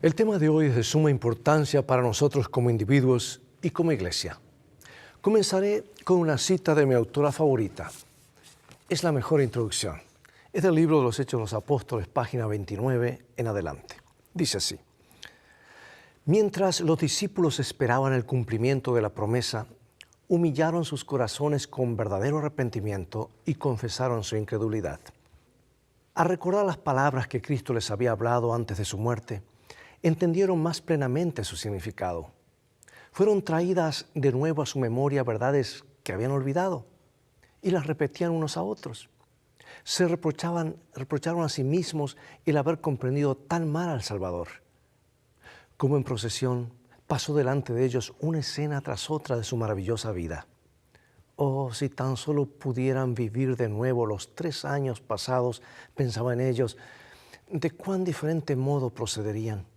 El tema de hoy es de suma importancia para nosotros como individuos y como iglesia. Comenzaré con una cita de mi autora favorita. Es la mejor introducción. Es del libro de los Hechos de los Apóstoles, página 29 en adelante. Dice así: Mientras los discípulos esperaban el cumplimiento de la promesa, humillaron sus corazones con verdadero arrepentimiento y confesaron su incredulidad. Al recordar las palabras que Cristo les había hablado antes de su muerte, entendieron más plenamente su significado. Fueron traídas de nuevo a su memoria verdades que habían olvidado y las repetían unos a otros. Se reprocharon a sí mismos el haber comprendido tan mal al Salvador. Como en procesión, pasó delante de ellos una escena tras otra de su maravillosa vida. Oh, si tan solo pudieran vivir de nuevo los 3 años pasados, pensaba en ellos, ¿de cuán diferente modo procederían?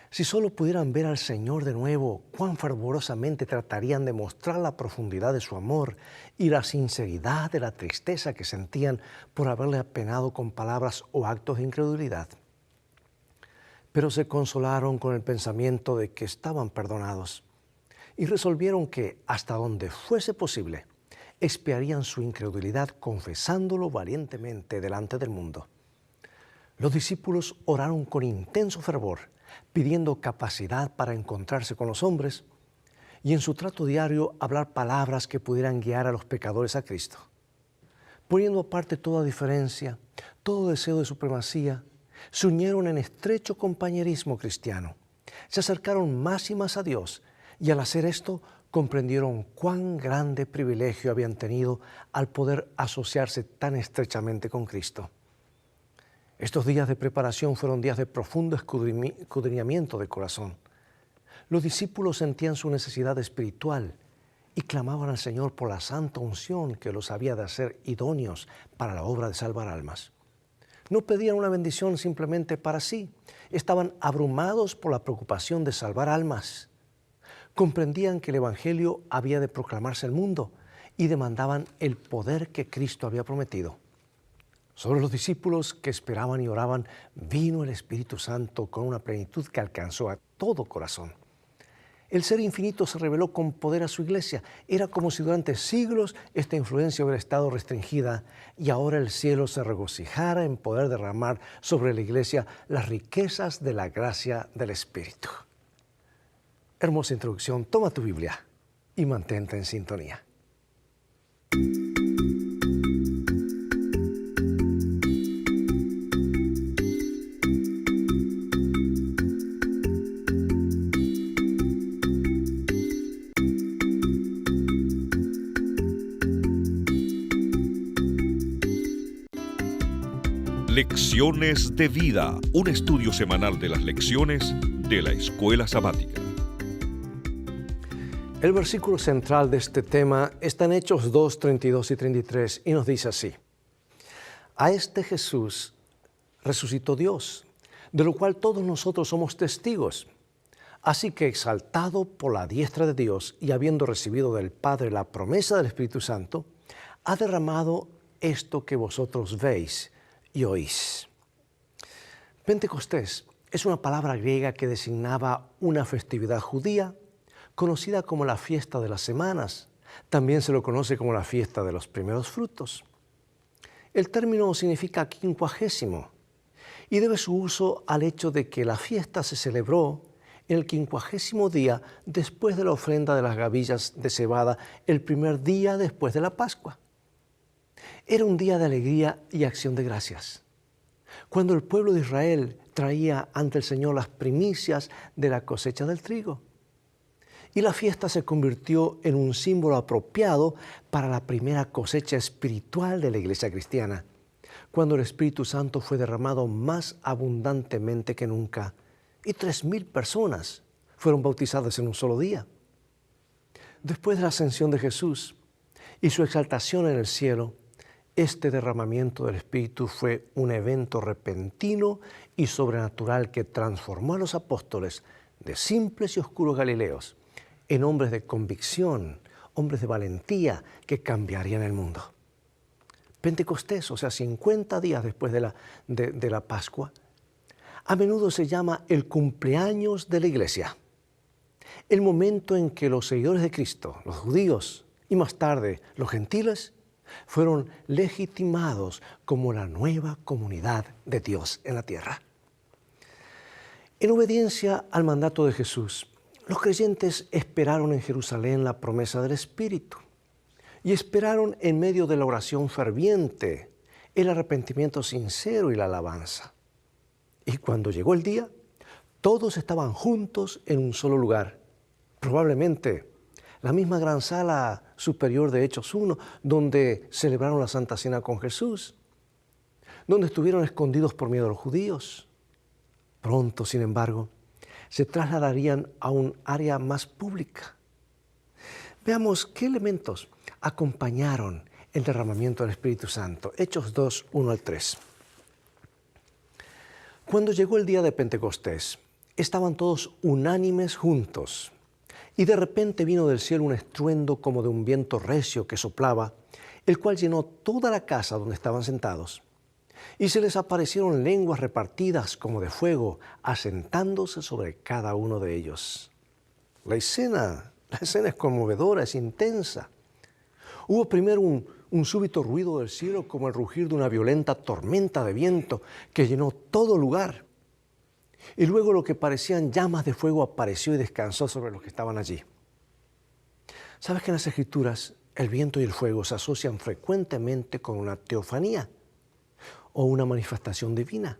Si solo pudieran ver al Señor de nuevo, cuán fervorosamente tratarían de mostrar la profundidad de su amor y la sinceridad de la tristeza que sentían por haberle apenado con palabras o actos de incredulidad. Pero se consolaron con el pensamiento de que estaban perdonados y resolvieron que, hasta donde fuese posible, expiarían su incredulidad confesándolo valientemente delante del mundo. Los discípulos oraron con intenso fervor, pidiendo capacidad para encontrarse con los hombres y en su trato diario hablar palabras que pudieran guiar a los pecadores a Cristo. Poniendo aparte toda diferencia, todo deseo de supremacía, se unieron en estrecho compañerismo cristiano, se acercaron más y más a Dios y al hacer esto comprendieron cuán grande privilegio habían tenido al poder asociarse tan estrechamente con Cristo. Estos días de preparación fueron días de profundo escudriñamiento de corazón. Los discípulos sentían su necesidad espiritual y clamaban al Señor por la santa unción que los había de hacer idóneos para la obra de salvar almas. No pedían una bendición simplemente para sí, estaban abrumados por la preocupación de salvar almas. Comprendían que el Evangelio había de proclamarse al mundo y demandaban el poder que Cristo había prometido. Sobre los discípulos que esperaban y oraban, vino el Espíritu Santo con una plenitud que alcanzó a todo corazón. El Ser Infinito se reveló con poder a su iglesia. Era como si durante siglos esta influencia hubiera estado restringida y ahora el cielo se regocijara en poder derramar sobre la iglesia las riquezas de la gracia del Espíritu. Hermosa introducción. Toma tu Biblia y mantente en sintonía. Lecciones de Vida, un estudio semanal de las lecciones de la Escuela Sabática. El versículo central de este tema está en Hechos 2, 32 y 33 y nos dice así: A este Jesús resucitó Dios, de lo cual todos nosotros somos testigos. Así que exaltado por la diestra de Dios y habiendo recibido del Padre la promesa del Espíritu Santo, ha derramado esto que vosotros veis y oís. Pentecostés es una palabra griega que designaba una festividad judía conocida como la fiesta de las semanas. También se lo conoce como la fiesta de los primeros frutos. El término significa quincuagésimo y debe su uso al hecho de que la fiesta se celebró en el 50º día después de la ofrenda de las gavillas de cebada, el primer día después de la Pascua. Era un día de alegría y acción de gracias, cuando el pueblo de Israel traía ante el Señor las primicias de la cosecha del trigo. Y la fiesta se convirtió en un símbolo apropiado para la primera cosecha espiritual de la iglesia cristiana, cuando el Espíritu Santo fue derramado más abundantemente que nunca y 3,000 personas fueron bautizadas en un solo día. Después de la ascensión de Jesús y su exaltación en el cielo, este derramamiento del Espíritu fue un evento repentino y sobrenatural que transformó a los apóstoles de simples y oscuros galileos en hombres de convicción, hombres de valentía que cambiarían el mundo. Pentecostés, o sea, 50 días después de la Pascua, a menudo se llama el cumpleaños de la iglesia, el momento en que los seguidores de Cristo, los judíos y más tarde los gentiles, fueron legitimados como la nueva comunidad de Dios en la tierra. En obediencia al mandato de Jesús, los creyentes esperaron en Jerusalén la promesa del Espíritu y esperaron en medio de la oración ferviente, el arrepentimiento sincero y la alabanza. Y cuando llegó el día, todos estaban juntos en un solo lugar, probablemente la misma gran sala superior de Hechos 1, donde celebraron la Santa Cena con Jesús, donde estuvieron escondidos por miedo a los judíos. Pronto, sin embargo, se trasladarían a un área más pública. Veamos qué elementos acompañaron el derramamiento del Espíritu Santo. Hechos 2, 1 al 3. Cuando llegó el día de Pentecostés, estaban todos unánimes juntos, y de repente vino del cielo un estruendo como de un viento recio que soplaba, el cual llenó toda la casa donde estaban sentados. Y se les aparecieron lenguas repartidas como de fuego, asentándose sobre cada uno de ellos. La escena es conmovedora, es intensa. Hubo primero un súbito ruido del cielo como el rugir de una violenta tormenta de viento que llenó todo lugar. Y luego lo que parecían llamas de fuego apareció y descansó sobre los que estaban allí. ¿Sabes que en las Escrituras el viento y el fuego se asocian frecuentemente con una teofanía o una manifestación divina?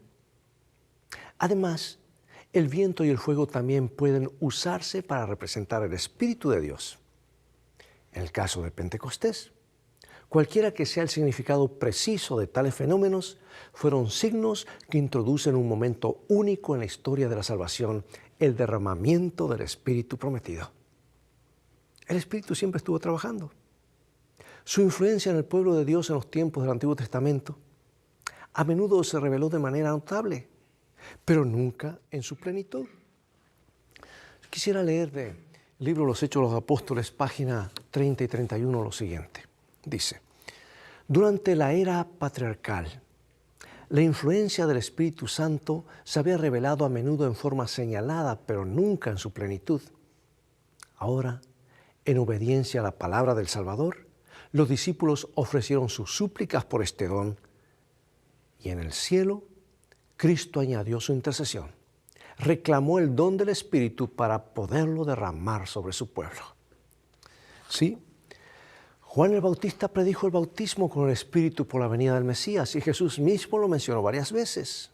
Además, el viento y el fuego también pueden usarse para representar el Espíritu de Dios. En el caso de Pentecostés, cualquiera que sea el significado preciso de tales fenómenos, fueron signos que introducen un momento único en la historia de la salvación, el derramamiento del Espíritu prometido. El Espíritu siempre estuvo trabajando. Su influencia en el pueblo de Dios en los tiempos del Antiguo Testamento a menudo se reveló de manera notable, pero nunca en su plenitud. Quisiera leer del libro Los Hechos de los Apóstoles, página 30 y 31, lo siguiente. Dice: durante la era patriarcal, la influencia del Espíritu Santo se había revelado a menudo en forma señalada, pero nunca en su plenitud. Ahora, en obediencia a la palabra del Salvador, los discípulos ofrecieron sus súplicas por este don, y en el cielo, Cristo añadió su intercesión. Reclamó el don del Espíritu para poderlo derramar sobre su pueblo. Sí, Juan el Bautista predijo el bautismo con el Espíritu por la venida del Mesías, y Jesús mismo lo mencionó varias veces.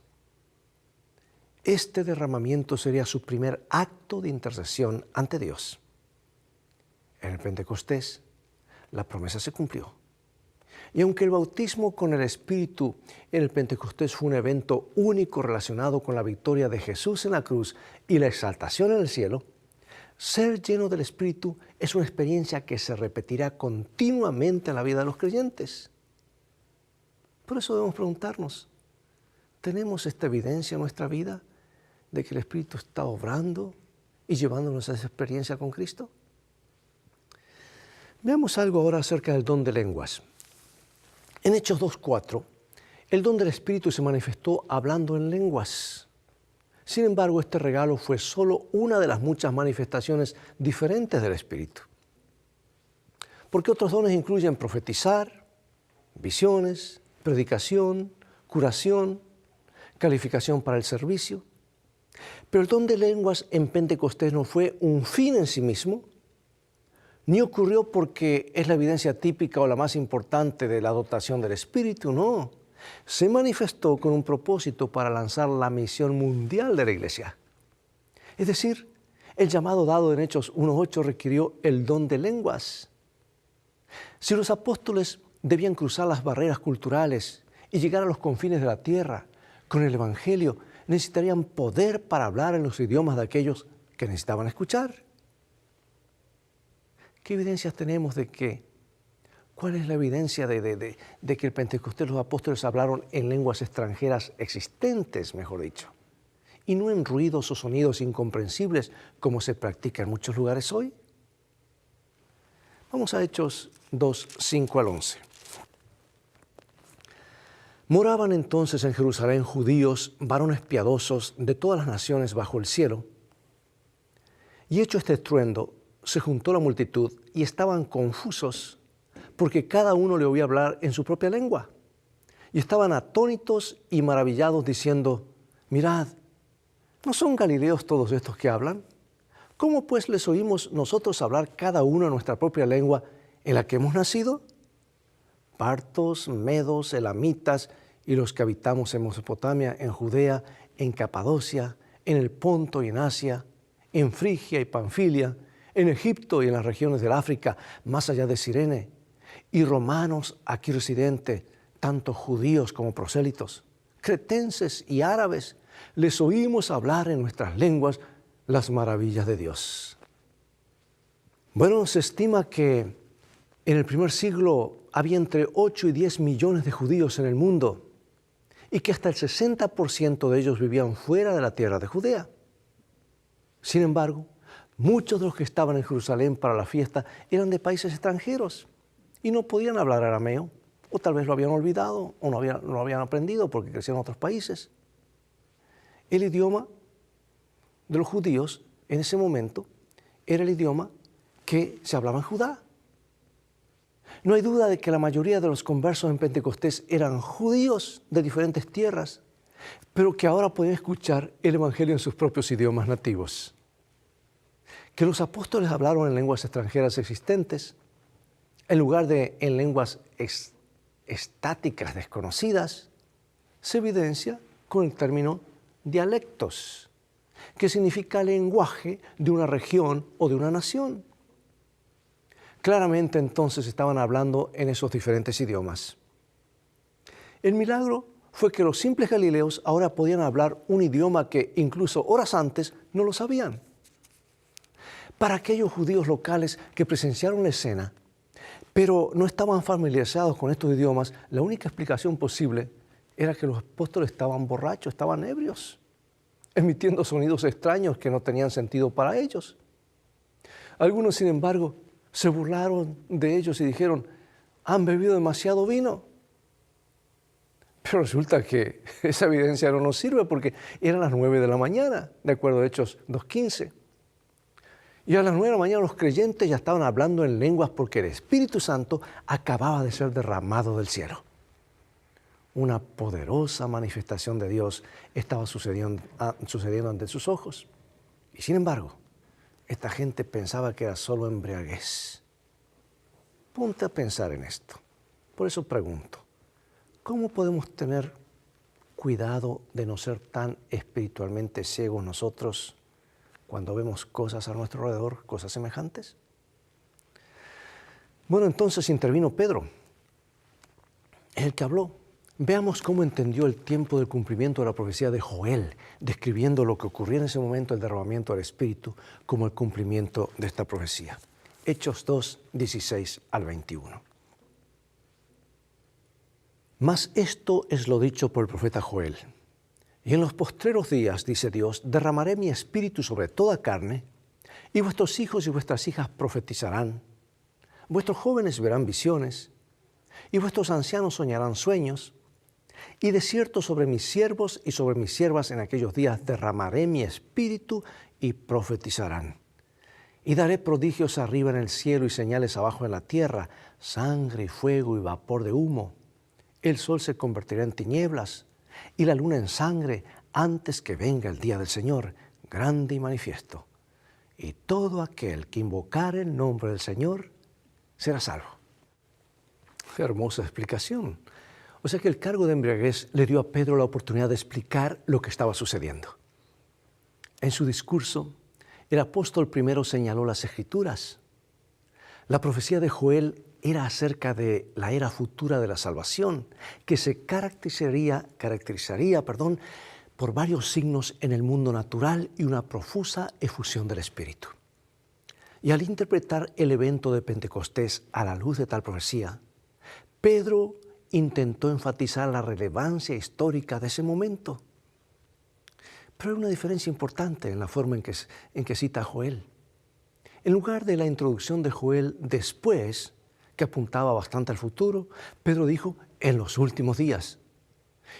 Este derramamiento sería su primer acto de intercesión ante Dios. En el Pentecostés, la promesa se cumplió. Y aunque el bautismo con el Espíritu en el Pentecostés fue un evento único relacionado con la victoria de Jesús en la cruz y la exaltación en el cielo, ser lleno del Espíritu es una experiencia que se repetirá continuamente en la vida de los creyentes. Por eso debemos preguntarnos, ¿tenemos esta evidencia en nuestra vida de que el Espíritu está obrando y llevándonos a esa experiencia con Cristo? Veamos algo ahora acerca del don de lenguas. En Hechos 2:4, el don del Espíritu se manifestó hablando en lenguas. Sin embargo, este regalo fue solo una de las muchas manifestaciones diferentes del Espíritu. Porque otros dones incluyen profetizar, visiones, predicación, curación, calificación para el servicio. Pero el don de lenguas en Pentecostés no fue un fin en sí mismo, ni ocurrió porque es la evidencia típica o la más importante de la dotación del Espíritu, no. Se manifestó con un propósito para lanzar la misión mundial de la Iglesia. Es decir, el llamado dado en Hechos 1:8 requirió el don de lenguas. Si los apóstoles debían cruzar las barreras culturales y llegar a los confines de la tierra con el Evangelio, necesitarían poder para hablar en los idiomas de aquellos que necesitaban escuchar. ¿Qué evidencias tenemos de que? ¿Cuál es la evidencia de que el Pentecostés los apóstoles hablaron en lenguas extranjeras existentes, mejor dicho? Y no en ruidos o sonidos incomprensibles como se practica en muchos lugares hoy. Vamos a Hechos 2:5 al 11. Moraban entonces en Jerusalén judíos, varones piadosos de todas las naciones bajo el cielo. Y hecho este estruendo, se juntó la multitud y estaban confusos, porque cada uno le oía hablar en su propia lengua. Y estaban atónitos y maravillados, diciendo: mirad, ¿no son galileos todos estos que hablan? ¿Cómo pues les oímos nosotros hablar cada uno en nuestra propia lengua en la que hemos nacido? Partos, medos, elamitas y los que habitamos en Mesopotamia, en Judea, en Capadocia, en el Ponto y en Asia, en Frigia y Panfilia, en Egipto y en las regiones del África, más allá de Cirene, y romanos aquí residentes, tanto judíos como prosélitos, cretenses y árabes, les oímos hablar en nuestras lenguas las maravillas de Dios. Bueno, se estima que en el primer siglo había entre 8 y 10 millones de judíos en el mundo y que hasta el 60% de ellos vivían fuera de la tierra de Judea. Sin embargo, muchos de los que estaban en Jerusalén para la fiesta eran de países extranjeros y no podían hablar arameo, o tal vez lo habían olvidado o no lo habían aprendido porque crecieron en otros países. El idioma de los judíos en ese momento era el idioma que se hablaba en Judá. No hay duda de que la mayoría de los conversos en Pentecostés eran judíos de diferentes tierras, pero que ahora podían escuchar el Evangelio en sus propios idiomas nativos. Que los apóstoles hablaron en lenguas extranjeras existentes, en lugar de en lenguas estáticas desconocidas, se evidencia con el término dialectos, que significa lenguaje de una región o de una nación. Claramente entonces estaban hablando en esos diferentes idiomas. El milagro fue que los simples galileos ahora podían hablar un idioma que incluso horas antes no lo sabían. Para aquellos judíos locales que presenciaron la escena, pero no estaban familiarizados con estos idiomas, la única explicación posible era que los apóstoles estaban borrachos, estaban ebrios, emitiendo sonidos extraños que no tenían sentido para ellos. Algunos, sin embargo, se burlaron de ellos y dijeron: han bebido demasiado vino. Pero resulta que esa evidencia no nos sirve porque eran las 9 de la mañana, de acuerdo a Hechos 2:15. Y a las 9 de la mañana los creyentes ya estaban hablando en lenguas porque el Espíritu Santo acababa de ser derramado del cielo. Una poderosa manifestación de Dios estaba sucediendo ante sus ojos. Y sin embargo, esta gente pensaba que era solo embriaguez. Ponte a pensar en esto. Por eso pregunto, ¿cómo podemos tener cuidado de no ser tan espiritualmente ciegos nosotros cuando vemos cosas a nuestro alrededor, cosas semejantes? Bueno, entonces intervino Pedro, el que habló. Veamos cómo entendió el tiempo del cumplimiento de la profecía de Joel, describiendo lo que ocurría en ese momento, el derramamiento del Espíritu, como el cumplimiento de esta profecía. Hechos 2, 16 al 21. Mas esto es lo dicho por el profeta Joel. Y en los postreros días, dice Dios, derramaré mi espíritu sobre toda carne, y vuestros hijos y vuestras hijas profetizarán, vuestros jóvenes verán visiones, y vuestros ancianos soñarán sueños, y de cierto sobre mis siervos y sobre mis siervas en aquellos días derramaré mi espíritu y profetizarán. Y daré prodigios arriba en el cielo y señales abajo en la tierra, sangre y fuego y vapor de humo. El sol se convertirá en tinieblas y la luna en sangre antes que venga el día del Señor, grande y manifiesto. Y todo aquel que invocare el nombre del Señor será salvo. Qué hermosa explicación. O sea que el cargo de embriaguez le dio a Pedro la oportunidad de explicar lo que estaba sucediendo. En su discurso, el apóstol primero señaló las Escrituras. La profecía de Joel era acerca de la era futura de la salvación, que se caracterizaría por varios signos en el mundo natural y una profusa efusión del Espíritu. Y al interpretar el evento de Pentecostés a la luz de tal profecía, Pedro intentó enfatizar la relevancia histórica de ese momento. Pero hay una diferencia importante en la forma en que cita a Joel. En lugar de la introducción de Joel después, que apuntaba bastante al futuro, Pedro dijo en los últimos días.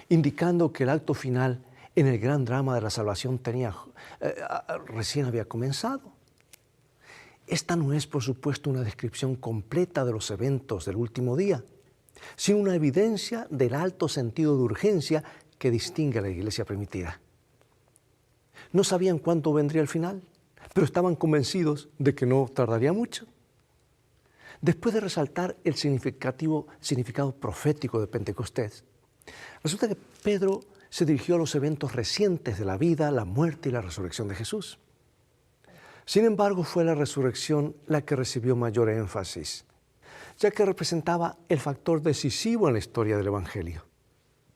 indicando que el acto final en el gran drama de la salvación recién había comenzado. Esta no es, por supuesto, una descripción completa de los eventos del último día, sino una evidencia del alto sentido de urgencia que distingue a la iglesia primitiva. No sabían cuándo vendría el final, pero estaban convencidos de que no tardaría mucho. Después de resaltar el significado profético de Pentecostés, resulta que Pedro se dirigió a los eventos recientes de la vida, la muerte y la resurrección de Jesús. Sin embargo, fue la resurrección la que recibió mayor énfasis, ya que representaba el factor decisivo en la historia del Evangelio.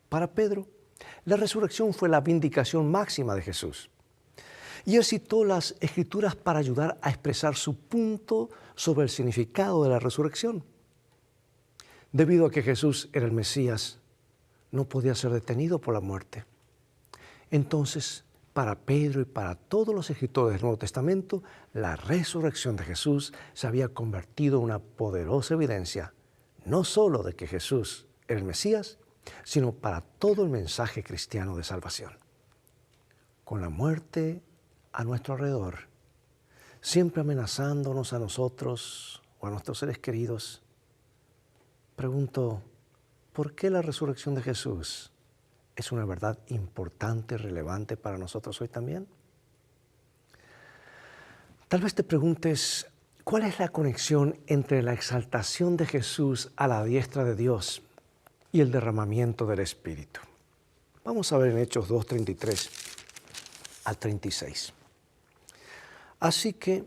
Para Pedro, la resurrección fue la vindicación máxima de Jesús. Y él citó las Escrituras para ayudar a expresar su punto sobre el significado de la resurrección. Debido a que Jesús era el Mesías, no podía ser detenido por la muerte. Entonces, para Pedro y para todos los escritores del Nuevo Testamento, la resurrección de Jesús se había convertido en una poderosa evidencia, no solo de que Jesús era el Mesías, sino para todo el mensaje cristiano de salvación. Con la muerte a nuestro alrededor, siempre amenazándonos a nosotros o a nuestros seres queridos, pregunto, ¿por qué la resurrección de Jesús es una verdad importante y relevante para nosotros hoy también? Tal vez te preguntes, ¿cuál es la conexión entre la exaltación de Jesús a la diestra de Dios y el derramamiento del Espíritu? Vamos a ver en Hechos 2:33 al 36. Así que,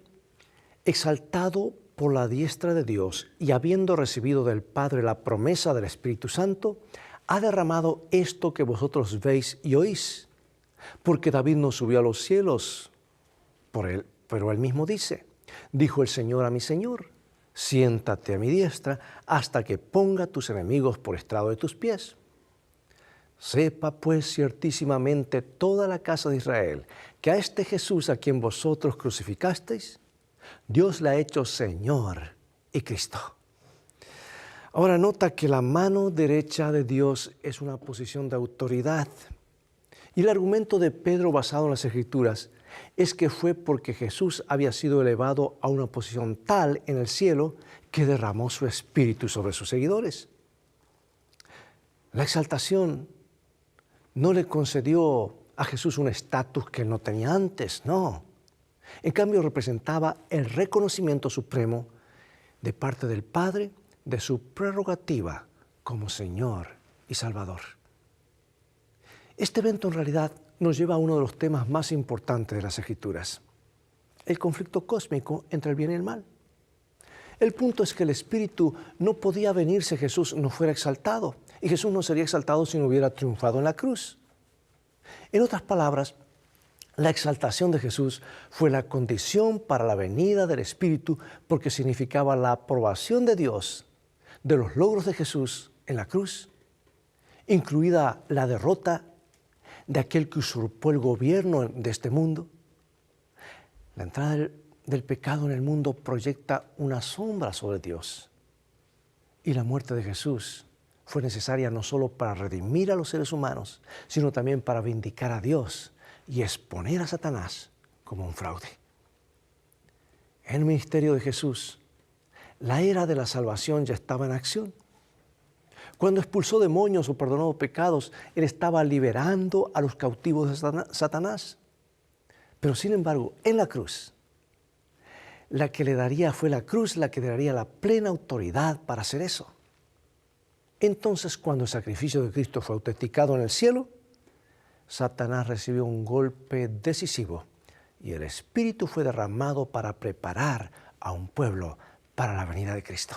exaltado por la diestra de Dios y habiendo recibido del Padre la promesa del Espíritu Santo, ha derramado esto que vosotros veis y oís. Porque David no subió a los cielos por él, pero él mismo dice, dijo el Señor a mi Señor, siéntate a mi diestra hasta que ponga tus enemigos por estrado de tus pies. Sepa pues ciertísimamente toda la casa de Israel que a este Jesús a quien vosotros crucificasteis, Dios le ha hecho Señor y Cristo. Ahora nota que la mano derecha de Dios es una posición de autoridad. Y el argumento de Pedro basado en las Escrituras es que fue porque Jesús había sido elevado a una posición tal en el cielo que derramó su espíritu sobre sus seguidores. La exaltación no le concedió a Jesús un estatus que él no tenía antes, no. En cambio, representaba el reconocimiento supremo de parte del Padre de su prerrogativa como Señor y Salvador. Este evento en realidad nos lleva a uno de los temas más importantes de las Escrituras, el conflicto cósmico entre el bien y el mal. El punto es que el Espíritu no podía venir si Jesús no fuera exaltado, y Jesús no sería exaltado si no hubiera triunfado en la cruz. En otras palabras, la exaltación de Jesús fue la condición para la venida del Espíritu porque significaba la aprobación de Dios de los logros de Jesús en la cruz, incluida la derrota de aquel que usurpó el gobierno de este mundo. La entrada del pecado en el mundo proyecta una sombra sobre Dios. Y la muerte de Jesús fue necesaria no solo para redimir a los seres humanos, sino también para vindicar a Dios y exponer a Satanás como un fraude. En el ministerio de Jesús, la era de la salvación ya estaba en acción. Cuando expulsó demonios o perdonó pecados, Él estaba liberando a los cautivos de Satanás. Pero sin embargo, en la cruz, fue la cruz la que le daría la plena autoridad para hacer eso. Entonces, cuando el sacrificio de Cristo fue autenticado en el cielo, Satanás recibió un golpe decisivo y el Espíritu fue derramado para preparar a un pueblo para la venida de Cristo.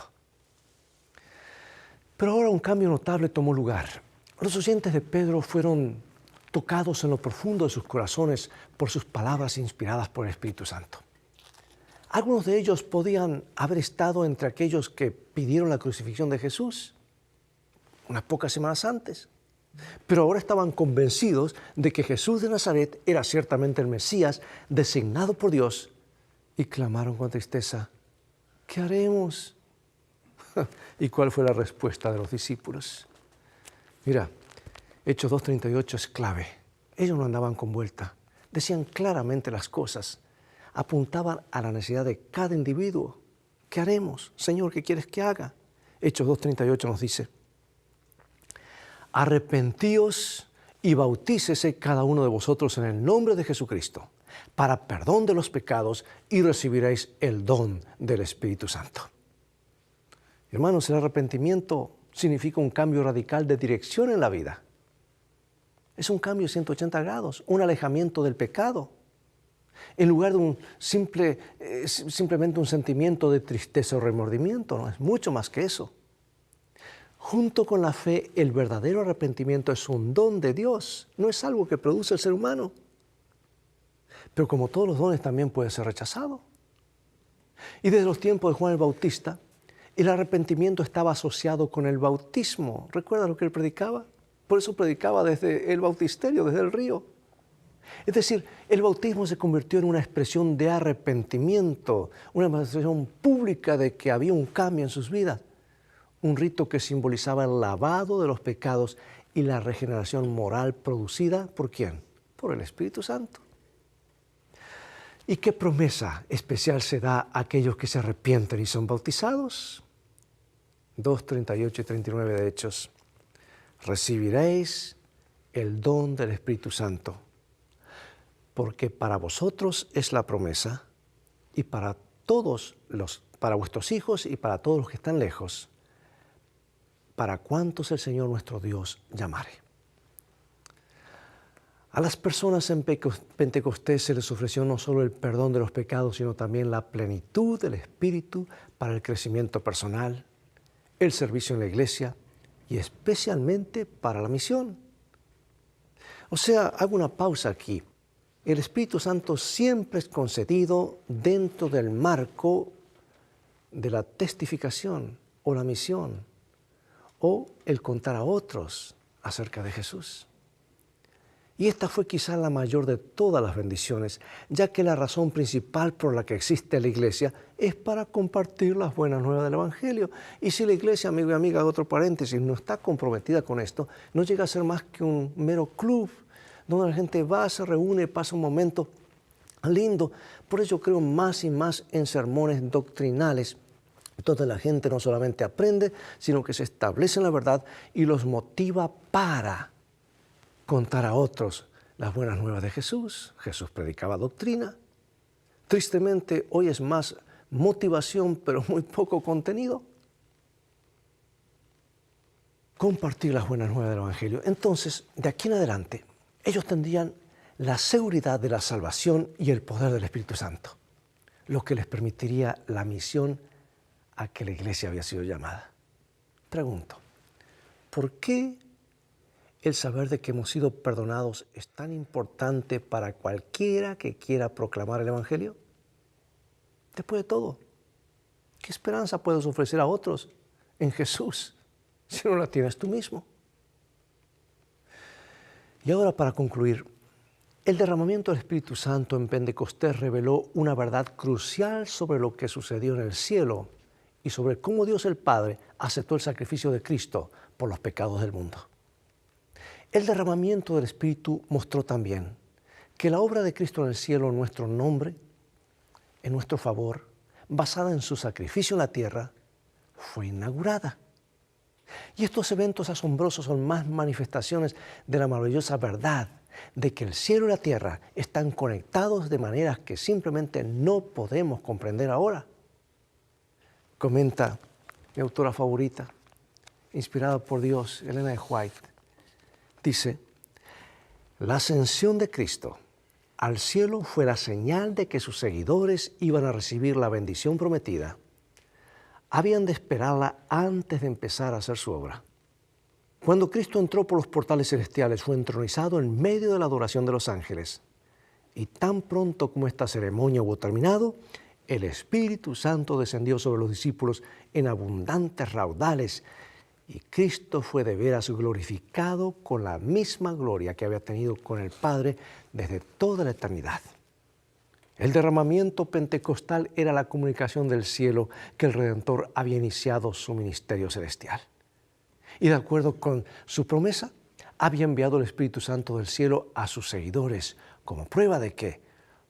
Pero ahora un cambio notable tomó lugar. Los oyentes de Pedro fueron tocados en lo profundo de sus corazones por sus palabras inspiradas por el Espíritu Santo. Algunos de ellos podían haber estado entre aquellos que pidieron la crucifixión de Jesús unas pocas semanas antes, pero ahora estaban convencidos de que Jesús de Nazaret era ciertamente el Mesías designado por Dios y clamaron con tristeza, ¿qué haremos? ¿Y cuál fue la respuesta de los discípulos? Mira, Hechos 2:38 es clave. Ellos no andaban con vuelta. Decían claramente las cosas. Apuntaban a la necesidad de cada individuo. ¿Qué haremos? Señor, ¿qué quieres que haga? Hechos 2:38 nos dice: arrepentíos y bautícese cada uno de vosotros en el nombre de Jesucristo para perdón de los pecados y recibiréis el don del Espíritu Santo. Hermanos, el arrepentimiento significa un cambio radical de dirección en la vida. Es un cambio de 180 grados, un alejamiento del pecado. En lugar de simplemente un sentimiento de tristeza o remordimiento, no, es mucho más que eso. Junto con la fe, el verdadero arrepentimiento es un don de Dios, no es algo que produce el ser humano. Pero como todos los dones también puede ser rechazado. Y desde los tiempos de Juan el Bautista, el arrepentimiento estaba asociado con el bautismo. ¿Recuerda lo que él predicaba? Por eso predicaba desde el bautisterio, desde el río. Es decir, el bautismo se convirtió en una expresión de arrepentimiento, una manifestación pública de que había un cambio en sus vidas. Un rito que simbolizaba el lavado de los pecados y la regeneración moral producida ¿por quién? Por el Espíritu Santo. ¿Y qué promesa especial se da a aquellos que se arrepienten y son bautizados? 2:38 y 39 de Hechos. Recibiréis el don del Espíritu Santo, porque para vosotros es la promesa y para vuestros hijos y para todos los que están lejos, para cuantos el Señor nuestro Dios llamare. A las personas en Pentecostés se les ofreció no solo el perdón de los pecados, sino también la plenitud del Espíritu para el crecimiento personal, el servicio en la iglesia y especialmente para la misión. O sea, hago una pausa aquí. El Espíritu Santo siempre es concedido dentro del marco de la testificación o la misión o el contar a otros acerca de Jesús. Y esta fue quizá la mayor de todas las bendiciones, ya que la razón principal por la que existe la iglesia es para compartir las buenas nuevas del Evangelio. Y si la iglesia, amigo y amiga, otro paréntesis, no está comprometida con esto, no llega a ser más que un mero club donde la gente va, se reúne, pasa un momento lindo. Por eso creo más y más en sermones doctrinales, donde la gente no solamente aprende, sino que se establece en la verdad y los motiva para contar a otros las buenas nuevas de Jesús. Jesús predicaba doctrina. Tristemente, hoy es más motivación, pero muy poco contenido. Compartir las buenas nuevas del Evangelio. Entonces, de aquí en adelante, ellos tendrían la seguridad de la salvación y el poder del Espíritu Santo, lo que les permitiría la misión a que la iglesia había sido llamada. Pregunto, ¿por qué el saber de que hemos sido perdonados es tan importante para cualquiera que quiera proclamar el Evangelio? Después de todo, ¿qué esperanza puedes ofrecer a otros en Jesús si no la tienes tú mismo? Y ahora, para concluir, el derramamiento del Espíritu Santo en Pentecostés reveló una verdad crucial sobre lo que sucedió en el cielo y sobre cómo Dios el Padre aceptó el sacrificio de Cristo por los pecados del mundo. El derramamiento del Espíritu mostró también que la obra de Cristo en el cielo en nuestro nombre, en nuestro favor, basada en su sacrificio en la tierra, fue inaugurada. Y estos eventos asombrosos son más manifestaciones de la maravillosa verdad de que el cielo y la tierra están conectados de maneras que simplemente no podemos comprender ahora. Comenta mi autora favorita, inspirada por Dios, Elena de White. Dice, la ascensión de Cristo al cielo fue la señal de que sus seguidores iban a recibir la bendición prometida. Habían de esperarla antes de empezar a hacer su obra. Cuando Cristo entró por los portales celestiales, fue entronizado en medio de la adoración de los ángeles. Y tan pronto como esta ceremonia hubo terminado, el Espíritu Santo descendió sobre los discípulos en abundantes raudales, y Cristo fue de veras glorificado con la misma gloria que había tenido con el Padre desde toda la eternidad. El derramamiento pentecostal era la comunicación del cielo que el Redentor había iniciado su ministerio celestial. Y de acuerdo con su promesa, había enviado el Espíritu Santo del cielo a sus seguidores como prueba de que,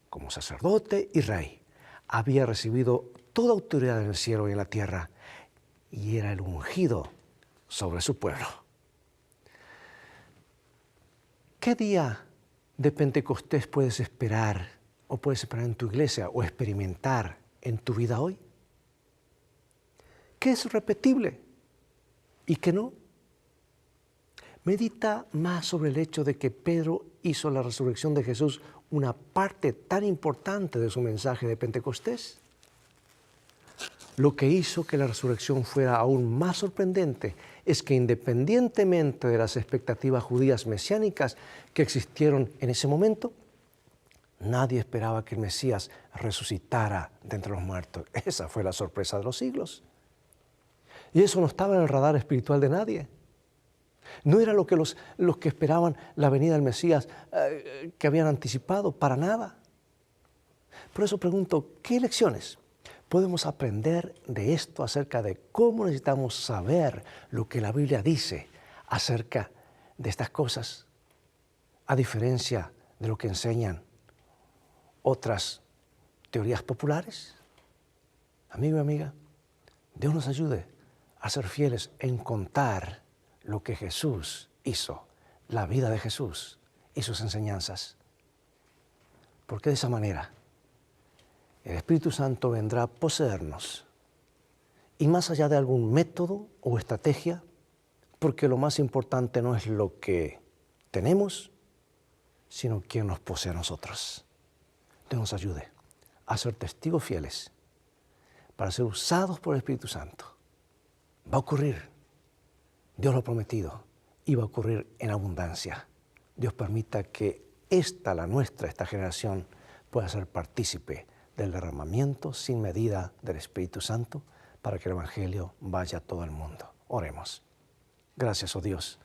como sacerdote y rey, había recibido toda autoridad en el cielo y en la tierra y era el ungido sobre su pueblo. ¿Qué día de Pentecostés puedes esperar o puedes esperar en tu iglesia o experimentar en tu vida hoy? ¿Qué es repetible y qué no? Medita más sobre el hecho de que Pedro hizo la resurrección de Jesús una parte tan importante de su mensaje de Pentecostés. Lo que hizo que la resurrección fuera aún más sorprendente es que independientemente de las expectativas judías mesiánicas que existieron en ese momento, nadie esperaba que el Mesías resucitara de entre los muertos. Esa fue la sorpresa de los siglos. Y eso no estaba en el radar espiritual de nadie. No era lo que los que esperaban la venida del Mesías que habían anticipado, para nada. Por eso pregunto, ¿qué lecciones podemos aprender de esto acerca de cómo necesitamos saber lo que la Biblia dice acerca de estas cosas, a diferencia de lo que enseñan otras teorías populares? Amigo y amiga, Dios nos ayude a ser fieles en contar lo que Jesús hizo, la vida de Jesús y sus enseñanzas. Porque de esa manera el Espíritu Santo vendrá a poseernos. Y más allá de algún método o estrategia, porque lo más importante no es lo que tenemos, sino quien nos posee a nosotros. Dios nos ayude a ser testigos fieles para ser usados por el Espíritu Santo. Va a ocurrir. Dios lo ha prometido y va a ocurrir en abundancia. Dios permita que esta generación, pueda ser partícipe del derramamiento sin medida del Espíritu Santo para que el Evangelio vaya a todo el mundo. Oremos. Gracias, oh Dios,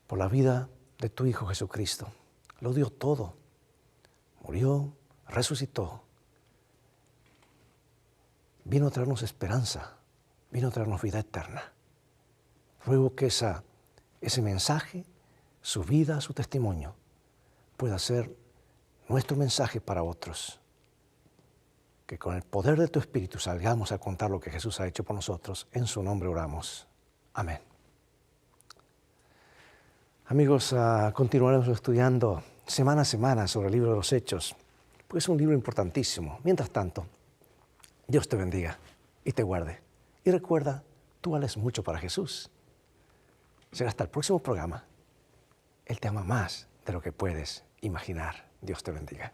por la vida de tu Hijo Jesucristo. Lo dio todo. Murió, resucitó. Vino a traernos esperanza. Vino a traernos vida eterna. Ruego que ese mensaje, su vida, su testimonio, pueda ser nuestro mensaje para otros. Que con el poder de tu Espíritu salgamos a contar lo que Jesús ha hecho por nosotros. En su nombre oramos. Amén. Amigos, continuaremos estudiando semana a semana sobre el libro de los Hechos, porque es un libro importantísimo. Mientras tanto, Dios te bendiga y te guarde. Y recuerda, tú vales mucho para Jesús. Será hasta el próximo programa. Él te ama más de lo que puedes imaginar. Dios te bendiga.